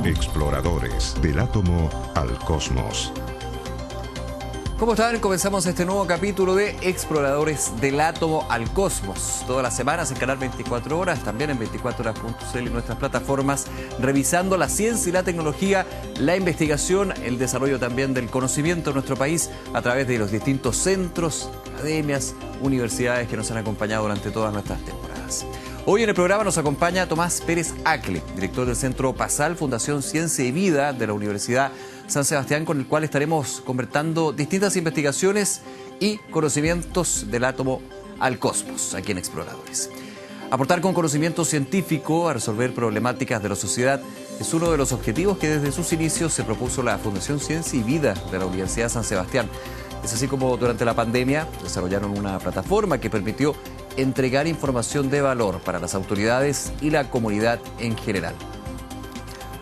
Exploradores del átomo al cosmos. ¿Cómo están? Comenzamos este nuevo capítulo de Exploradores del átomo al cosmos. Todas las semanas en Canal 24 Horas, también en 24horas.cl y nuestras plataformas, revisando la ciencia y la tecnología, la investigación, el desarrollo también del conocimiento en nuestro país a través de los distintos centros, academias, universidades que nos han acompañado durante todas nuestras temporadas. Hoy en el programa nos acompaña Tomás Pérez Acle, director del Centro PASAL, Fundación Ciencia y Vida de la Universidad San Sebastián, con el cual estaremos conversando distintas investigaciones y conocimientos del átomo al cosmos, aquí en Exploradores. Aportar con conocimiento científico a resolver problemáticas de la sociedad es uno de los objetivos que desde sus inicios se propuso la Fundación Ciencia y Vida de la Universidad San Sebastián. Es así como durante la pandemia desarrollaron una plataforma que permitió entregar información de valor para las autoridades y la comunidad en general.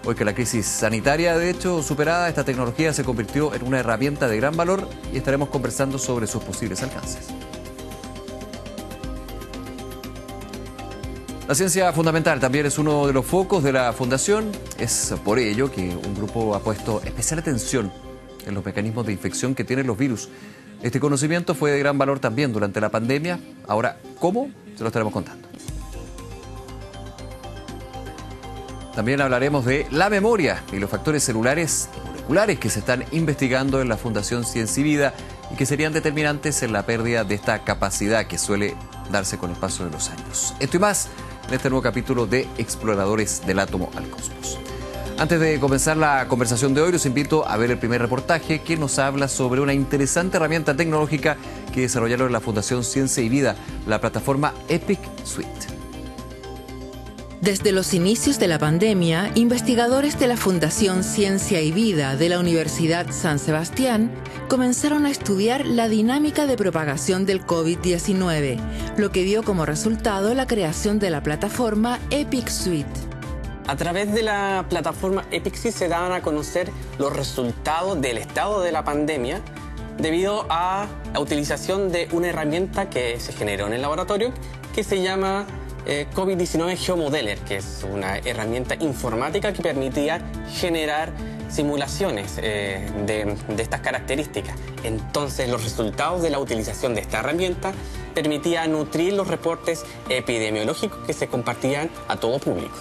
Hoy que la crisis sanitaria, de hecho, superada, esta tecnología se convirtió en una herramienta de gran valor y estaremos conversando sobre sus posibles alcances. La ciencia fundamental también es uno de los focos de la Fundación. Es por ello que un grupo ha puesto especial atención en los mecanismos de infección que tienen los virus. Este conocimiento fue de gran valor también durante la pandemia. Ahora, ¿cómo? Se lo estaremos contando. También hablaremos de la memoria y los factores celulares y moleculares que se están investigando en la Fundación Ciencia y Vida y que serían determinantes en la pérdida de esta capacidad que suele darse con el paso de los años. Esto y más en este nuevo capítulo de Exploradores del átomo al cosmos. Antes de comenzar la conversación de hoy, los invito a ver el primer reportaje que nos habla sobre una interesante herramienta tecnológica que desarrollaron en la Fundación Ciencia y Vida, la plataforma Epic Suite. Desde los inicios de la pandemia, investigadores de la Fundación Ciencia y Vida de la Universidad San Sebastián comenzaron a estudiar la dinámica de propagación del COVID-19, lo que dio como resultado la creación de la plataforma Epic Suite. A través de la plataforma Epic Suite se daban a conocer los resultados del estado de la pandemia debido a la utilización de una herramienta que se generó en el laboratorio que se llama COVID-19 GeoModeler, que es una herramienta informática que permitía generar simulaciones de estas características. Entonces, los resultados de la utilización de esta herramienta permitían nutrir los reportes epidemiológicos que se compartían a todo público.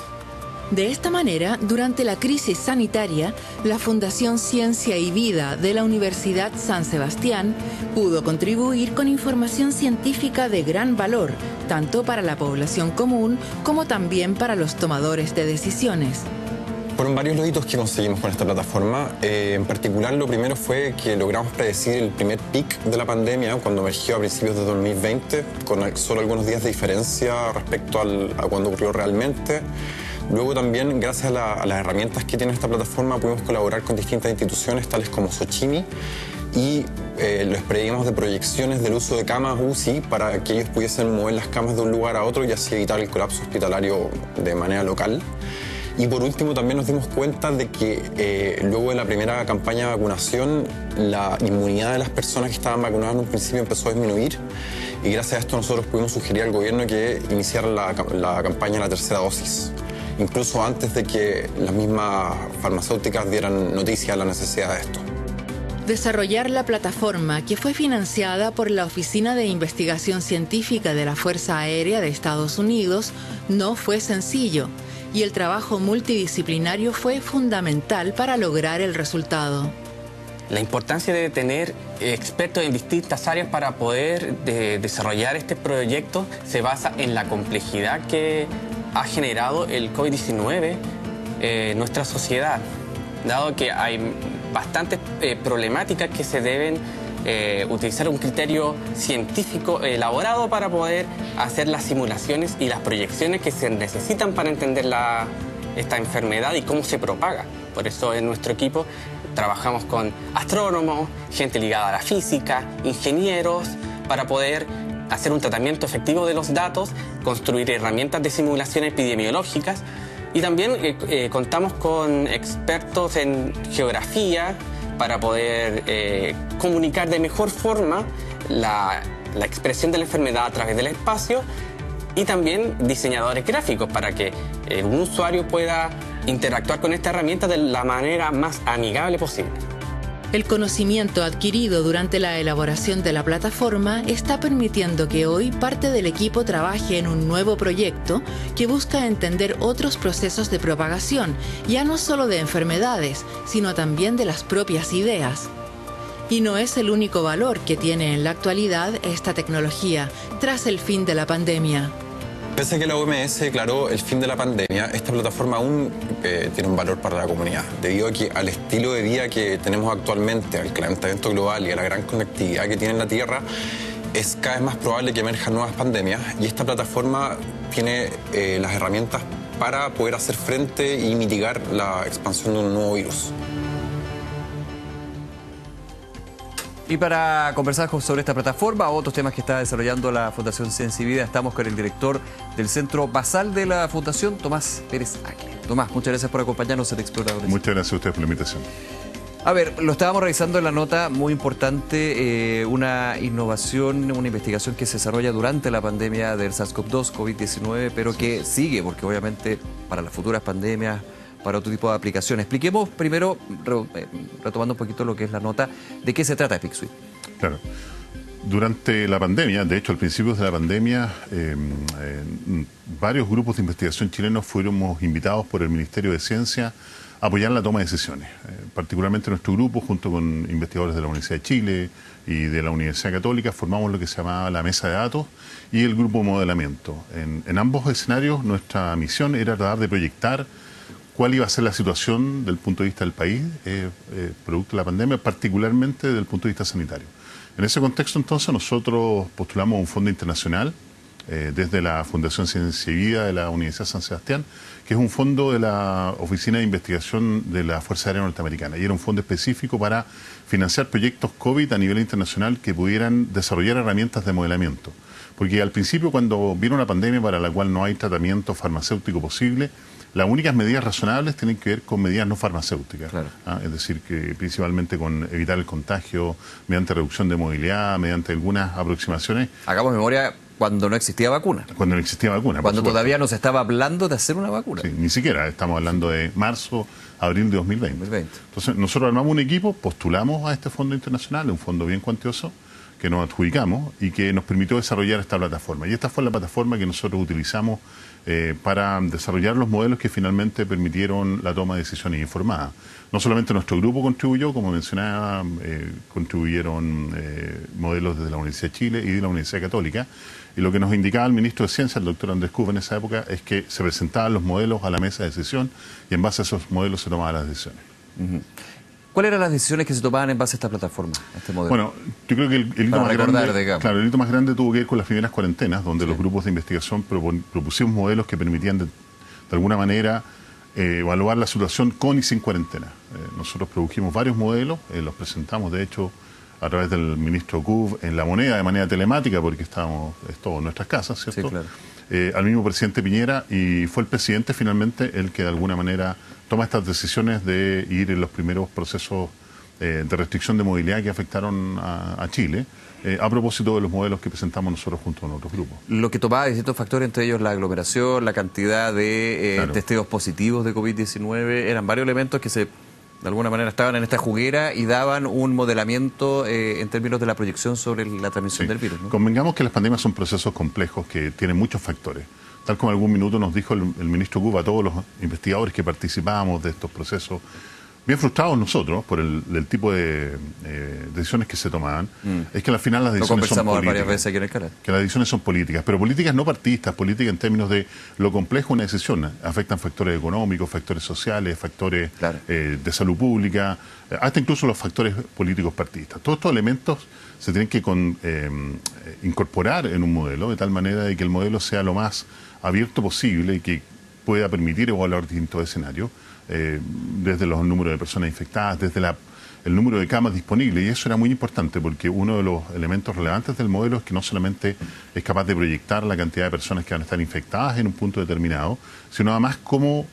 De esta manera, durante la crisis sanitaria, la Fundación Ciencia y Vida de la Universidad San Sebastián pudo contribuir con información científica de gran valor, tanto para la población común como también para los tomadores de decisiones. Fueron varios los hitos que conseguimos con esta plataforma. En particular, lo primero fue que logramos predecir el primer pic de la pandemia cuando emergió a principios de 2020, con solo algunos días de diferencia respecto a cuando ocurrió realmente. Luego también, gracias a las herramientas que tiene esta plataforma, pudimos colaborar con distintas instituciones tales como Sochimi y les predimos de proyecciones del uso de camas UCI para que ellos pudiesen mover las camas de un lugar a otro y así evitar el colapso hospitalario de manera local. Y por último también nos dimos cuenta de que luego de la primera campaña de vacunación la inmunidad de las personas que estaban vacunadas en un principio empezó a disminuir y gracias a esto nosotros pudimos sugerir al gobierno que iniciara la campaña de la tercera dosis, incluso antes de que las mismas farmacéuticas dieran noticia de la necesidad de esto. Desarrollar la plataforma, que fue financiada por la Oficina de Investigación Científica de la Fuerza Aérea de Estados Unidos, no fue sencillo, y el trabajo multidisciplinario fue fundamental para lograr el resultado. La importancia de tener expertos en distintas áreas para poder desarrollar este proyecto se basa en la complejidad que ha generado el COVID-19 en nuestra sociedad, dado que hay bastantes problemáticas que se deben utilizar un criterio científico elaborado para poder hacer las simulaciones y las proyecciones que se necesitan para entender esta enfermedad y cómo se propaga. Por eso en nuestro equipo trabajamos con astrónomos, gente ligada a la física, ingenieros, para poder hacer un tratamiento efectivo de los datos, construir herramientas de simulación epidemiológicas y también contamos con expertos en geografía para poder comunicar de mejor forma la expresión de la enfermedad a través del espacio y también diseñadores gráficos para que un usuario pueda interactuar con esta herramienta de la manera más amigable posible. El conocimiento adquirido durante la elaboración de la plataforma está permitiendo que hoy parte del equipo trabaje en un nuevo proyecto que busca entender otros procesos de propagación, ya no solo de enfermedades, sino también de las propias ideas. Y no es el único valor que tiene en la actualidad esta tecnología, tras el fin de la pandemia. Pese a que la OMS declaró el fin de la pandemia, esta plataforma aún tiene un valor para la comunidad, debido a que al estilo de vida que tenemos actualmente, al calentamiento global y a la gran conectividad que tiene la Tierra, es cada vez más probable que emerjan nuevas pandemias, y esta plataforma tiene las herramientas para poder hacer frente y mitigar la expansión de un nuevo virus. Y para conversar sobre esta plataforma o otros temas que está desarrollando la Fundación Ciencia y Vida, estamos con el director del Centro Basal de la Fundación, Tomás Pérez Agle. Tomás, muchas gracias por acompañarnos en Exploradores. Muchas gracias a ustedes por la invitación. A ver, lo estábamos revisando en la nota, muy importante, una innovación, una investigación que se desarrolla durante la pandemia del SARS-CoV-2, COVID-19, pero que sigue, porque obviamente para las futuras pandemias, para otro tipo de aplicaciones. Expliquemos primero, retomando un poquito lo que es la nota, de qué se trata EpicSuite. Claro. Durante la pandemia, de hecho al principio de la pandemia, varios grupos de investigación chilenos fuimos invitados por el Ministerio de Ciencia a apoyar la toma de decisiones. Particularmente nuestro grupo, junto con investigadores de la Universidad de Chile y de la Universidad Católica, formamos lo que se llamaba la Mesa de Datos y el Grupo de Modelamiento. En ambos escenarios nuestra misión era tratar de proyectar cuál iba a ser la situación desde el punto de vista del país, producto de la pandemia, particularmente desde el punto de vista sanitario. En ese contexto, entonces, nosotros postulamos un fondo internacional desde la Fundación Ciencia y Vida de la Universidad de San Sebastián, que es un fondo de la Oficina de Investigación de la Fuerza Aérea Norteamericana, y era un fondo específico para financiar proyectos COVID a nivel internacional que pudieran desarrollar herramientas de modelamiento. Porque al principio, cuando viene una pandemia para la cual no hay tratamiento farmacéutico posible, las únicas medidas razonables tienen que ver con medidas no farmacéuticas. Claro. Es decir, que principalmente con evitar el contagio, mediante reducción de movilidad, mediante algunas aproximaciones. Hagamos memoria cuando no existía vacuna. Cuando no existía vacuna. Cuando todavía no se estaba hablando de hacer una vacuna. Sí, ni siquiera, estamos hablando de marzo, abril de 2020. Entonces, nosotros armamos un equipo, postulamos a este fondo internacional, un fondo bien cuantioso, que nos adjudicamos y que nos permitió desarrollar esta plataforma. Y esta fue la plataforma que nosotros utilizamos para desarrollar los modelos que finalmente permitieron la toma de decisiones informadas. No solamente nuestro grupo contribuyó, como mencionaba, contribuyeron modelos desde la Universidad de Chile y de la Universidad Católica, y lo que nos indicaba el ministro de Ciencia, el doctor Andrés Cuba, en esa época, es que se presentaban los modelos a la mesa de decisión y en base a esos modelos se tomaban las decisiones. ¿Cuáles eran las decisiones que se tomaban en base a esta plataforma, a este modelo? Bueno, yo creo que el hito más grande, claro, el hito más grande tuvo que ver con las primeras cuarentenas, donde los grupos de investigación propusimos modelos que permitían de alguna manera evaluar la situación con y sin cuarentena. Nosotros produjimos varios modelos, los presentamos de hecho a través del ministro Cub en La Moneda de manera telemática, porque estábamos todos en nuestras casas, ¿cierto? Sí, claro. Al mismo presidente Piñera, y fue el presidente finalmente el que de alguna manera toma estas decisiones de ir en los primeros procesos de restricción de movilidad que afectaron a Chile, a propósito de los modelos que presentamos nosotros junto con otros grupos. Lo que tomaba distintos factores, entre ellos la aglomeración, la cantidad de claro, testeos positivos de COVID-19, eran varios elementos que de alguna manera estaban en esta juguera y daban un modelamiento en términos de la proyección sobre la transmisión del virus, ¿no? Convengamos que las pandemias son procesos complejos que tienen muchos factores. Tal como algún minuto nos dijo el ministro Cuba a todos los investigadores que participábamos de estos procesos, bien frustrados nosotros por el tipo de decisiones que se tomaban, es que al final las decisiones son políticas. Varias veces aquí en el canal. Que las decisiones son políticas, pero políticas no partidistas, políticas en términos de lo complejo de una decisión. Afectan factores económicos, factores sociales, factores claro, de salud pública, hasta incluso los factores políticos partidistas. Todos estos elementos se tienen que incorporar en un modelo, de tal manera de que el modelo sea lo más abierto posible y que pueda permitir evaluar distintos escenarios, desde los números de personas infectadas, desde el número de camas disponibles, y eso era muy importante porque uno de los elementos relevantes del modelo es que no solamente es capaz de proyectar la cantidad de personas que van a estar infectadas en un punto determinado, sino además cómo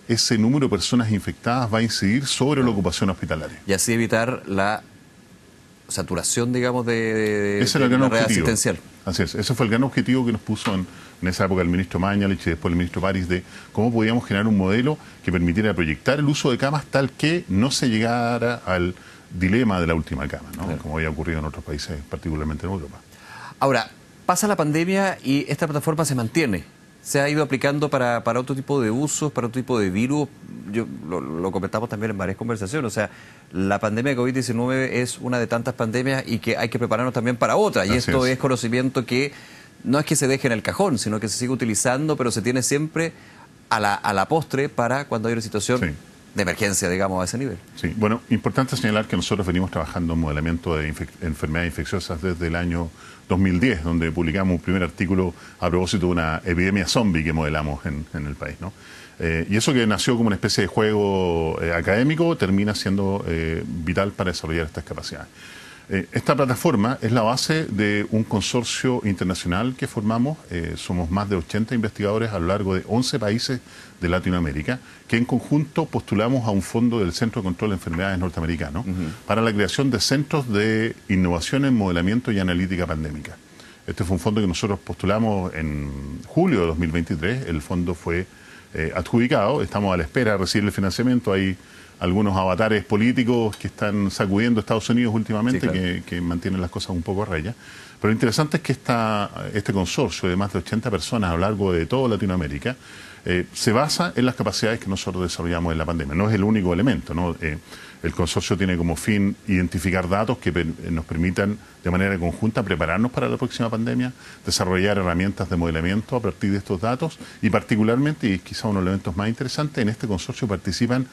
ese número de personas infectadas va a incidir sobre la ocupación hospitalaria. Y así evitar la saturación, digamos, de la red asistencial. Así es, ese fue el gran objetivo que nos puso en esa época el ministro Mañalich y después el ministro París, de cómo podíamos generar un modelo que permitiera proyectar el uso de camas tal que no se llegara al dilema de la última cama, ¿no? Claro. Como había ocurrido en otros países, particularmente en Europa. Ahora, pasa la pandemia y esta plataforma se mantiene. Se ha ido aplicando para otro tipo de usos, para otro tipo de virus. Lo comentamos también en varias conversaciones. O sea, la pandemia de COVID-19 es una de tantas pandemias y que hay que prepararnos también para otra. Y esto es conocimiento que no es que se deje en el cajón, sino que se sigue utilizando, pero se tiene siempre a la postre para cuando hay una situación de emergencia, digamos, a ese nivel. Sí, bueno, importante señalar que nosotros venimos trabajando en modelamiento de enfermedades infecciosas desde el año 2010, donde publicamos un primer artículo a propósito de una epidemia zombie que modelamos en el país, ¿no? Y eso que nació como una especie de juego académico termina siendo vital para desarrollar estas capacidades. Esta plataforma es la base de un consorcio internacional que formamos. Somos más de 80 investigadores a lo largo de 11 países de Latinoamérica, que en conjunto postulamos a un fondo del Centro de Control de Enfermedades norteamericano para la creación de centros de innovación en modelamiento y analítica pandémica. Este fue un fondo que nosotros postulamos en julio de 2023. El fondo fue adjudicado. Estamos a la espera de recibir el financiamiento. Hay algunos avatares políticos que están sacudiendo a Estados Unidos últimamente, sí, claro, que mantienen las cosas un poco a raya. Pero lo interesante es que este consorcio de más de 80 personas a lo largo de toda Latinoamérica se basa en las capacidades que nosotros desarrollamos en la pandemia. No es el único elemento, ¿no? El consorcio tiene como fin identificar datos que nos permitan de manera conjunta prepararnos para la próxima pandemia, desarrollar herramientas de modelamiento a partir de estos datos y particularmente, y quizá uno de los elementos más interesantes, en este consorcio participan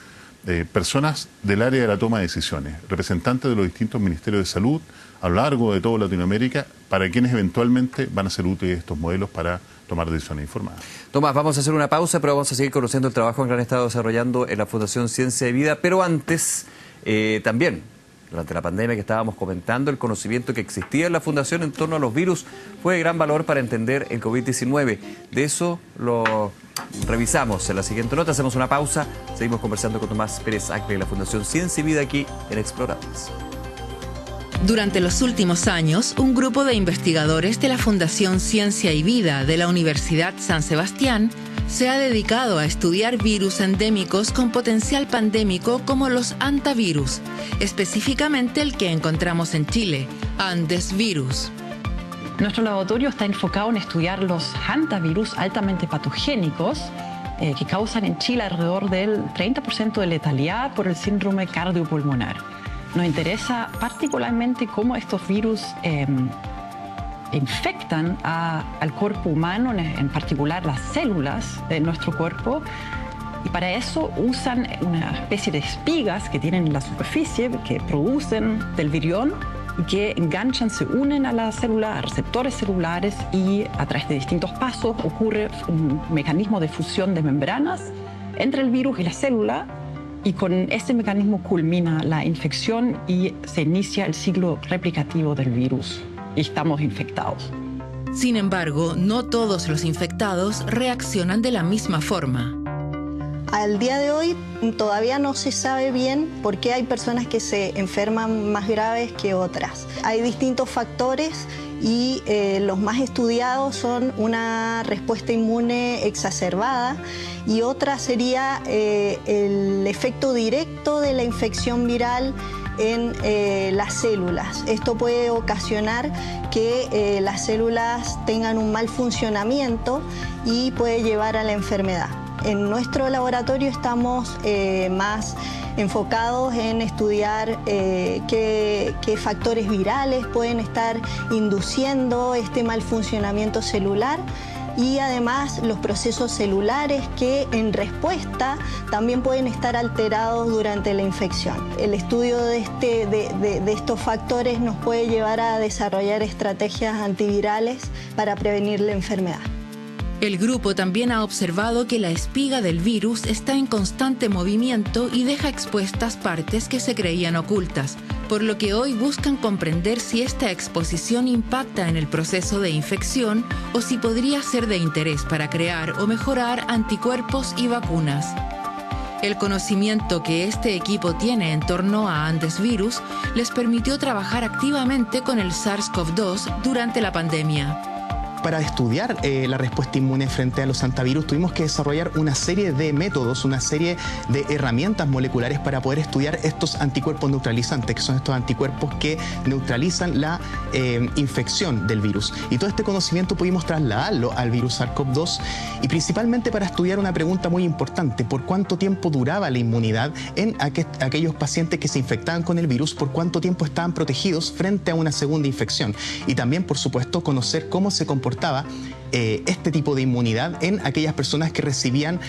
personas del área de la toma de decisiones, representantes de los distintos ministerios de salud a lo largo de toda Latinoamérica, para quienes eventualmente van a ser útiles estos modelos para tomar decisiones informadas. Tomás, vamos a hacer una pausa, pero vamos a seguir conociendo el trabajo que han estado desarrollando en la Fundación Ciencia y Vida, pero antes también, durante la pandemia que estábamos comentando, el conocimiento que existía en la Fundación en torno a los virus fue de gran valor para entender el COVID-19. De eso lo revisamos en la siguiente nota. Hacemos una pausa, seguimos conversando con Tomás Pérez Acre de la Fundación Ciencia y Vida aquí en Exploradores. Durante los últimos años, un grupo de investigadores de la Fundación Ciencia y Vida de la Universidad San Sebastián se ha dedicado a estudiar virus endémicos con potencial pandémico como los hantavirus, específicamente el que encontramos en Chile, Andes virus. Nuestro laboratorio está enfocado en estudiar los hantavirus altamente patogénicos que causan en Chile alrededor del 30% de letalidad por el síndrome cardiopulmonar. Nos interesa particularmente cómo estos virus infectan al cuerpo humano, en particular las células de nuestro cuerpo, y para eso usan una especie de espigas que tienen en la superficie, que producen del virión y que enganchan, se unen a la célula, a receptores celulares, y a través de distintos pasos ocurre un mecanismo de fusión de membranas entre el virus y la célula, y con este mecanismo culmina la infección y se inicia el ciclo replicativo del virus y estamos infectados. Sin embargo, no todos los infectados reaccionan de la misma forma. Al día de hoy todavía no se sabe bien por qué hay personas que se enferman más graves que otras. Hay distintos factores y los más estudiados son una respuesta inmune exacerbada y otra sería el efecto directo de la infección viral en las células. Esto puede ocasionar que las células tengan un mal funcionamiento y puede llevar a la enfermedad. En nuestro laboratorio estamos más enfocados en estudiar qué factores virales pueden estar induciendo este mal funcionamiento celular y además los procesos celulares que en respuesta también pueden estar alterados durante la infección. El estudio de estos factores nos puede llevar a desarrollar estrategias antivirales para prevenir la enfermedad. El grupo también ha observado que la espiga del virus está en constante movimiento y deja expuestas partes que se creían ocultas, por lo que hoy buscan comprender si esta exposición impacta en el proceso de infección o si podría ser de interés para crear o mejorar anticuerpos y vacunas. El conocimiento que este equipo tiene en torno a Andes virus les permitió trabajar activamente con el SARS-CoV-2 durante la pandemia. para estudiar la respuesta inmune frente a los antivirus, tuvimos que desarrollar una serie de métodos, una serie de herramientas moleculares para poder estudiar estos anticuerpos neutralizantes, que son estos anticuerpos que neutralizan la infección del virus. Y todo este conocimiento pudimos trasladarlo al virus SARS-CoV-2 y principalmente para estudiar una pregunta muy importante: ¿por cuánto tiempo duraba la inmunidad en aquellos pacientes que se infectaban con el virus? ¿Por cuánto tiempo estaban protegidos frente a una segunda infección? Y también, por supuesto, conocer cómo se comportaba este tipo de inmunidad en aquellas personas que recibían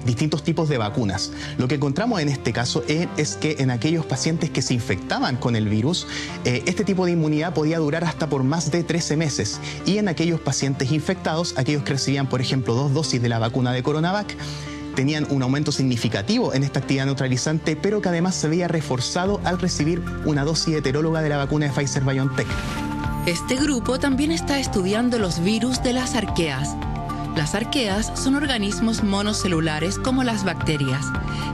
distintos tipos de vacunas. Lo que encontramos en este caso es que en aquellos pacientes que se infectaban con el virus, este tipo de inmunidad podía durar hasta por más de 13 meses. Y en aquellos pacientes infectados, aquellos que recibían, por ejemplo, 2 dosis de la vacuna de Coronavac, tenían un aumento significativo en esta actividad neutralizante, pero que además se veía reforzado al recibir una dosis heteróloga de la vacuna de Pfizer-BioNTech. Este grupo también está estudiando los virus de las arqueas. Las arqueas son organismos monocelulares como las bacterias,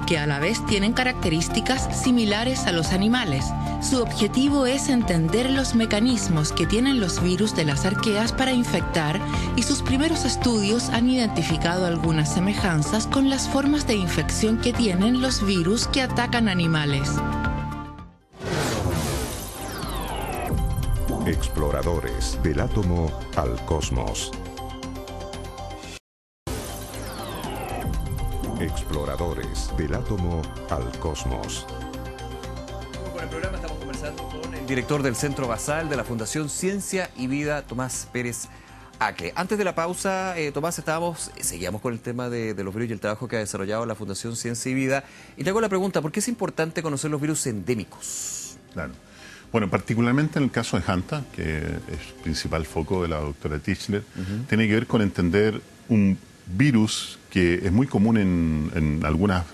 que a la vez tienen características similares a los animales. Su objetivo es entender los mecanismos que tienen los virus de las arqueas para infectar, y sus primeros estudios han identificado algunas semejanzas con las formas de infección que tienen los virus que atacan animales. Exploradores del átomo al cosmos. Exploradores del átomo al cosmos. Con el programa estamos conversando con el director del Centro Basal de la Fundación Ciencia y Vida, Tomás Pérez Acle. Antes de la pausa, Tomás, seguíamos con el tema de los virus y el trabajo que ha desarrollado la Fundación Ciencia y Vida. Y te hago la pregunta: ¿por qué es importante conocer los virus endémicos? Claro. Bueno, particularmente en el caso de Hanta, que es principal foco de la doctora Tischler, tiene que ver con entender un virus que es muy común en algunas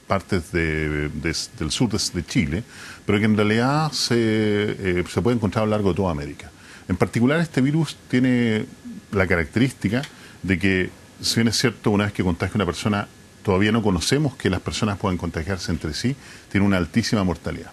partes del sur de Chile, pero que en realidad se puede encontrar a lo largo de toda América. En particular, este virus tiene la característica de que, si bien es cierto, una vez que contagia a una persona, todavía no conocemos que las personas puedan contagiarse entre sí, tiene una altísima mortalidad.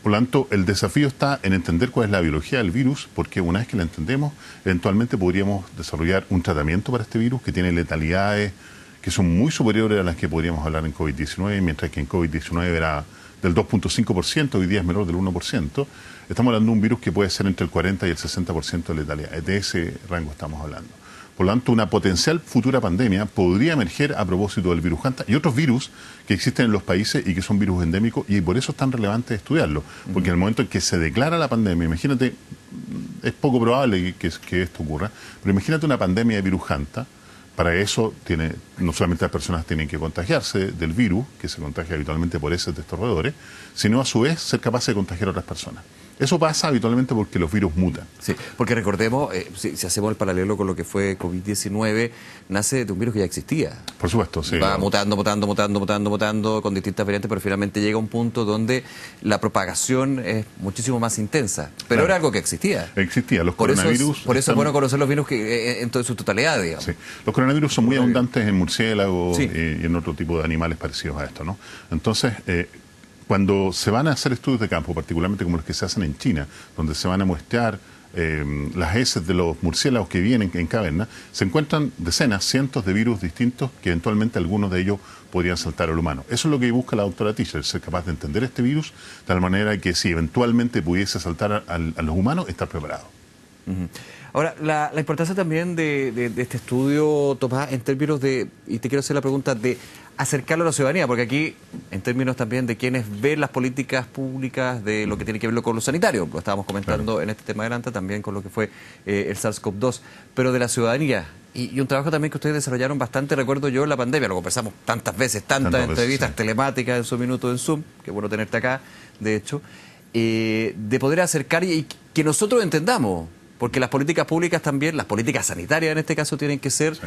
Por lo tanto, el desafío está en entender cuál es la biología del virus, porque una vez que la entendemos, eventualmente podríamos desarrollar un tratamiento para este virus que tiene letalidades que son muy superiores a las que podríamos hablar en COVID-19, mientras que en COVID-19 era del 2.5%, hoy día es menor del 1%. Estamos hablando de un virus que puede ser entre el 40 y el 60% de letalidad. De ese rango estamos hablando. Por lo tanto, una potencial futura pandemia podría emerger a propósito del virus Hanta y otros virus que existen en los países y que son virus endémicos, y por eso es tan relevante estudiarlo. Porque en el momento en que se declara la pandemia, imagínate, es poco probable que esto ocurra, pero imagínate una pandemia de virus Hanta. Para eso no solamente las personas tienen que contagiarse del virus, que se contagia habitualmente por heces de estos roedores, sino a su vez ser capaces de contagiar a otras personas. Eso pasa habitualmente porque los virus mutan. Sí, porque recordemos, si hacemos el paralelo con lo que fue COVID-19, nace de un virus que ya existía. Por supuesto, sí. Va mutando, con distintas variantes, pero finalmente llega a un punto donde la propagación es muchísimo más intensa. Pero claro, era algo que existía. Existía. Los coronavirus... Por eso es bueno conocer los virus en toda su totalidad, digamos. Sí. Los coronavirus son muy abundantes en murciélagos, sí, y en otro tipo de animales parecidos a esto, ¿no? Entonces... cuando se van a hacer estudios de campo, particularmente como los que se hacen en China, donde se van a muestrear las heces de los murciélagos que vienen en caverna, se encuentran decenas, cientos de virus distintos que eventualmente algunos de ellos podrían saltar al humano. Eso es lo que busca la doctora Tischler, ser capaz de entender este virus de tal manera que si eventualmente pudiese saltar a los humanos, estar preparado. Ahora, la importancia también de este estudio, Tomás, en términos y te quiero hacer la pregunta de acercarlo a la ciudadanía, porque aquí, en términos también de quienes ven las políticas públicas, de lo que tiene que ver con lo sanitario, lo estábamos comentando, claro, en este tema adelante, también con lo que fue el SARS-CoV-2, pero de la ciudadanía, y un trabajo también que ustedes desarrollaron bastante, recuerdo yo, en la pandemia, lo conversamos tantas veces, tantas entrevistas, sí, telemáticas en su minuto en Zoom, qué bueno tenerte acá, de hecho, de poder acercar y que nosotros entendamos, porque las políticas públicas también, las políticas sanitarias en este caso, tienen que ser... sí,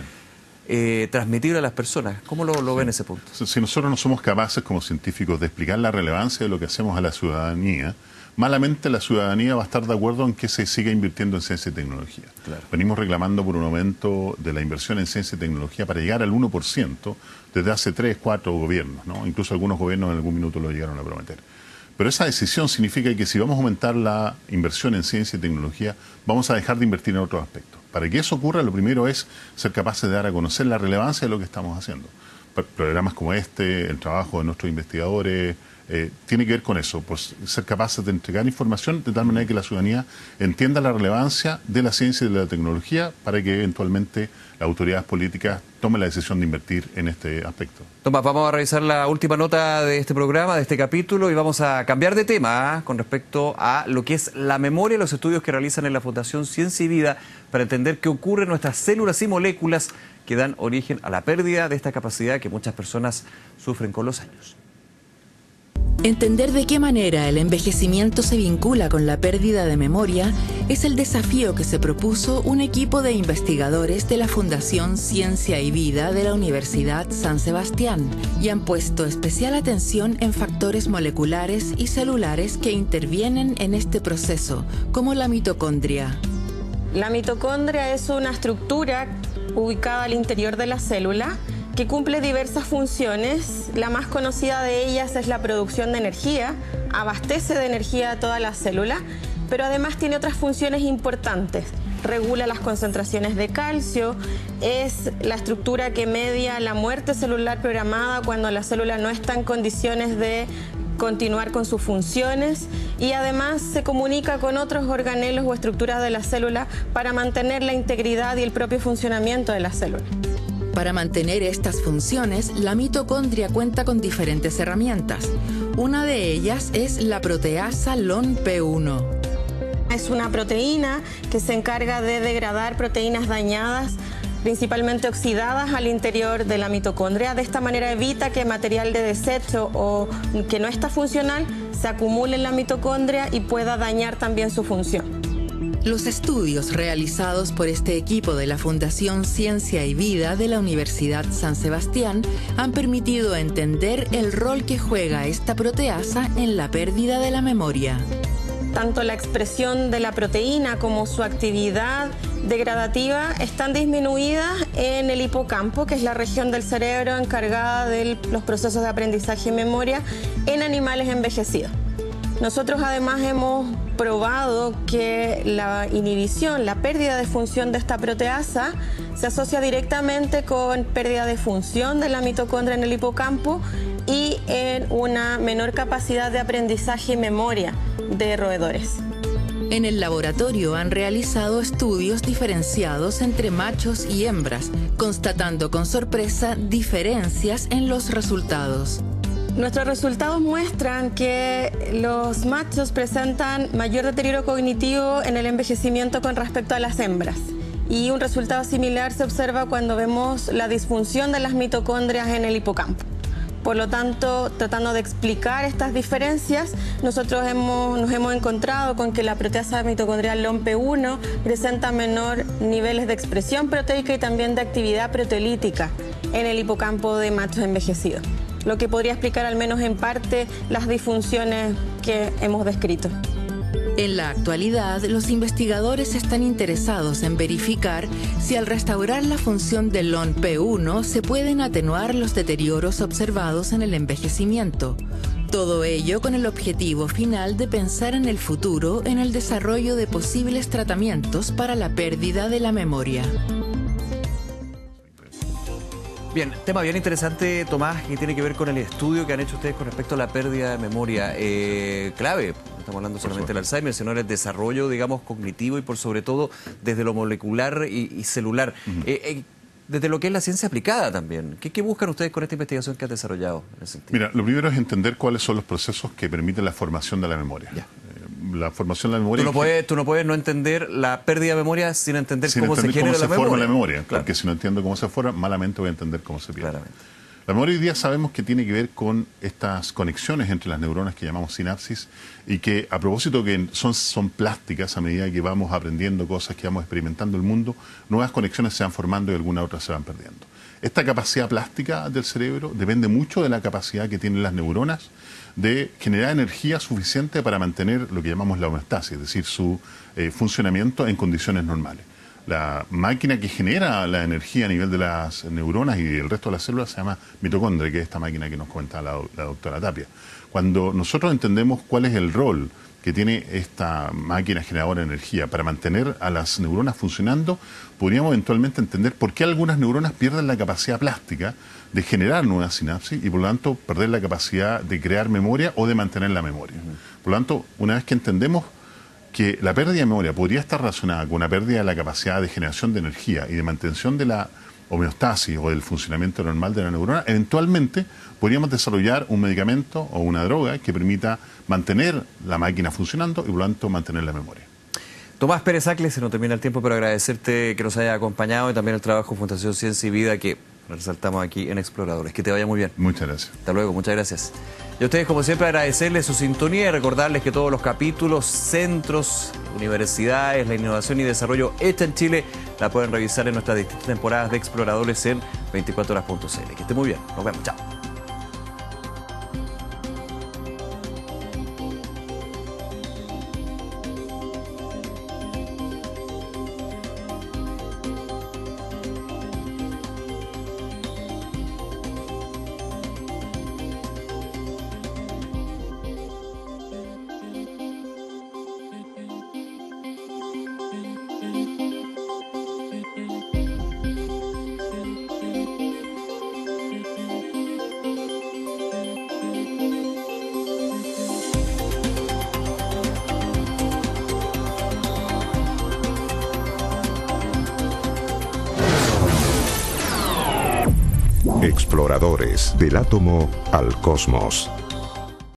transmitirle a las personas. ¿Cómo lo ven ese punto? Si nosotros no somos capaces como científicos de explicar la relevancia de lo que hacemos a la ciudadanía, malamente la ciudadanía va a estar de acuerdo en que se siga invirtiendo en ciencia y tecnología. Claro. Venimos reclamando por un aumento de la inversión en ciencia y tecnología para llegar al 1% desde hace 3, 4 gobiernos, ¿no? Incluso algunos gobiernos en algún minuto lo llegaron a prometer. Pero esa decisión significa que si vamos a aumentar la inversión en ciencia y tecnología, vamos a dejar de invertir en otros aspectos. Para que eso ocurra, lo primero es ser capaces de dar a conocer la relevancia de lo que estamos haciendo. Programas como este, el trabajo de nuestros investigadores, tiene que ver con eso, pues ser capaces de entregar información de tal manera que la ciudadanía entienda la relevancia de la ciencia y de la tecnología para que eventualmente las autoridades políticas tomen la decisión de invertir en este aspecto. Tomás, vamos a revisar la última nota de este programa, de este capítulo, y vamos a cambiar de tema con respecto a lo que es la memoria y los estudios que realizan en la Fundación Ciencia y Vida para entender qué ocurre en nuestras células y moléculas que dan origen a la pérdida de esta capacidad que muchas personas sufren con los años. Entender de qué manera el envejecimiento se vincula con la pérdida de memoria es el desafío que se propuso un equipo de investigadores de la Fundación Ciencia y Vida de la Universidad San Sebastián y han puesto especial atención en factores moleculares y celulares que intervienen en este proceso, como la mitocondria. La mitocondria es una estructura ubicada al interior de la célula que cumple diversas funciones. La más conocida de ellas es la producción de energía, abastece de energía a toda la célula, pero además tiene otras funciones importantes. Regula las concentraciones de calcio, es la estructura que media la muerte celular programada cuando la célula no está en condiciones de continuar con sus funciones y además se comunica con otros organelos o estructuras de la célula para mantener la integridad y el propio funcionamiento de la célula. Para mantener estas funciones, la mitocondria cuenta con diferentes herramientas. Una de ellas es la proteasa LONP1. Es una proteína que se encarga de degradar proteínas dañadas, principalmente oxidadas al interior de la mitocondria. De esta manera evita que material de desecho o que no está funcional se acumule en la mitocondria y pueda dañar también su función. Los estudios realizados por este equipo de la Fundación Ciencia y Vida de la Universidad San Sebastián han permitido entender el rol que juega esta proteasa en la pérdida de la memoria. Tanto la expresión de la proteína como su actividad degradativa están disminuidas en el hipocampo, que es la región del cerebro encargada de los procesos de aprendizaje y memoria en animales envejecidos. Nosotros además hemos probado que la inhibición, la pérdida de función de esta proteasa se asocia directamente con pérdida de función de la mitocondria en el hipocampo y en una menor capacidad de aprendizaje y memoria de roedores. En el laboratorio han realizado estudios diferenciados entre machos y hembras, constatando con sorpresa diferencias en los resultados. Nuestros resultados muestran que los machos presentan mayor deterioro cognitivo en el envejecimiento con respecto a las hembras. Y un resultado similar se observa cuando vemos la disfunción de las mitocondrias en el hipocampo. Por lo tanto, tratando de explicar estas diferencias, nosotros nos hemos encontrado con que la proteasa mitocondrial LONP1 presenta menor niveles de expresión proteica y también de actividad proteolítica en el hipocampo de machos envejecidos, lo que podría explicar al menos en parte las disfunciones que hemos descrito. En la actualidad, los investigadores están interesados en verificar si al restaurar la función del LONP1 se pueden atenuar los deterioros observados en el envejecimiento. Todo ello con el objetivo final de pensar en el futuro en el desarrollo de posibles tratamientos para la pérdida de la memoria. Bien, tema bien interesante, Tomás, que tiene que ver con el estudio que han hecho ustedes con respecto a la pérdida de memoria. Clave, estamos hablando solamente del Alzheimer, sino el desarrollo, digamos, cognitivo y por sobre todo desde lo molecular y celular. Desde lo que es la ciencia aplicada también. ¿Qué buscan ustedes con esta investigación que han desarrollado en ese sentido? Mira, lo primero es entender cuáles son los procesos que permiten la formación de la memoria. La formación de la memoria... Tú no puedes no entender la pérdida de memoria sin entender cómo se genera la memoria. Forma la memoria, claro. Porque si no entiendo cómo se forma, malamente voy a entender cómo se pierde. Claramente. La memoria hoy día sabemos que tiene que ver con estas conexiones entre las neuronas que llamamos sinapsis y que a propósito que son plásticas a medida que vamos aprendiendo cosas, que vamos experimentando el mundo, nuevas conexiones se van formando y algunas otras se van perdiendo. Esta capacidad plástica del cerebro depende mucho de la capacidad que tienen las neuronas de generar energía suficiente para mantener lo que llamamos la homeostasis, es decir, su funcionamiento en condiciones normales. La máquina que genera la energía a nivel de las neuronas y del resto de las células se llama mitocondria, que es esta máquina que nos comentaba la doctora Tapia. Cuando nosotros entendemos cuál es el rol que tiene esta máquina generadora de energía para mantener a las neuronas funcionando, podríamos eventualmente entender por qué algunas neuronas pierden la capacidad plástica de generar nuevas sinapsis y por lo tanto perder la capacidad de crear memoria o de mantener la memoria. Por lo tanto, una vez que entendemos que la pérdida de memoria podría estar relacionada con una pérdida de la capacidad de generación de energía y de mantención de la homeostasis o del funcionamiento normal de la neurona, eventualmente podríamos desarrollar un medicamento o una droga que permita mantener la máquina funcionando y por lo tanto mantener la memoria. Tomás Pérez Acles, se nos termina el tiempo, pero agradecerte que nos haya acompañado y también el trabajo de Fundación Ciencia y Vida que resaltamos aquí en Exploradores. Que te vaya muy bien. Muchas gracias. Hasta luego, muchas gracias. Y a ustedes, como siempre, agradecerles su sintonía y recordarles que todos los capítulos, centros, universidades, la innovación y desarrollo hecha en Chile, la pueden revisar en nuestras distintas temporadas de Exploradores en 24horas.cl. Que esté muy bien. Nos vemos. Chao. Exploradores, del átomo al cosmos.